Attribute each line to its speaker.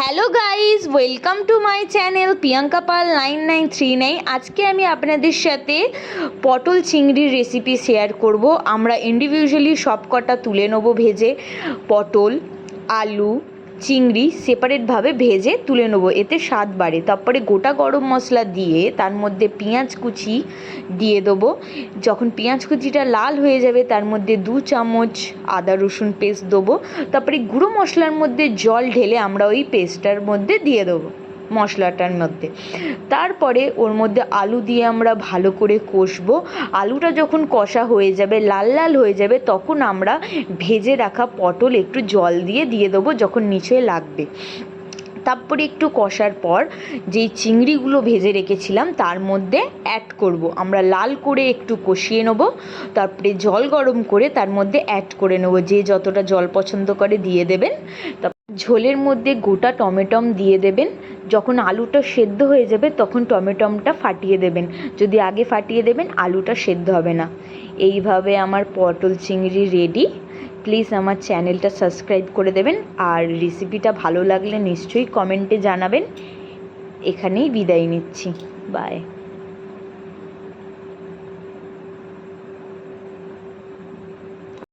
Speaker 1: Hello guys, welcome to my channel Priyanka Pal 9939। আজকে আমি আপনাদের সাথে পটল চিংড়ির রেসিপি শেয়ার করব। আমরা ইন্ডিভিজুয়ালি সব কটা তুলে নেব ভেজে। পটল, আলু, চিংড়ি সেপারেটভাবে ভেজে তুলে নেবো, এতে স্বাদ বাড়ে। তারপরে গোটা গরম মশলা দিয়ে তার মধ্যে পেঁয়াজ কুচি দিয়ে দেবো। যখন পেঁয়াজ কুচিটা লাল হয়ে যাবে তার মধ্যে 2 চামচ আদা রসুন পেস্ট দেবো। তারপরে গুঁড়ো মশলার মধ্যে জল ঢেলে আমরা ওই পেস্টটার মধ্যে দিয়ে দেবো মশলাটার মধ্যে। তারপরে ওর মধ্যে আলু দিয়ে আমরা ভালো করে কষবো। আলুটা যখন কষা হয়ে যাবে, লাল লাল হয়ে যাবে, তখন আমরা ভেজে রাখা পটল একটু জল দিয়ে দেবো যখন নিচে লাগবে। তারপরে একটু কষার পর যেই চিংড়িগুলো ভেজে রেখেছিলাম তার মধ্যে অ্যাড করব। আমরা লাল করে একটু কষিয়ে নেবো। তারপরে জল গরম করে তার মধ্যে অ্যাড করে নেবো, যে যতটা জল পছন্দ করে দিয়ে দেবেন। ঝোলের মধ্যে গোটা টমেটম দিয়ে দেবেন। যখন আলুটা সেদ্ধ হয়ে যাবে তখন টমেটমটা ফাটিয়ে দেবেন। যদি আগে ফাটিয়ে দেবেন আলুটা সেদ্ধ হবে না। এইভাবে আমার পটল চিংড়ি রেডি। প্লিজ আমার চ্যানেলটা সাবস্ক্রাইব করে দেবেন, আর রেসিপিটা ভালো লাগলে নিশ্চয়ই কমেন্টে জানাবেন। এখানেই বিদায় নিচ্ছি, বাই।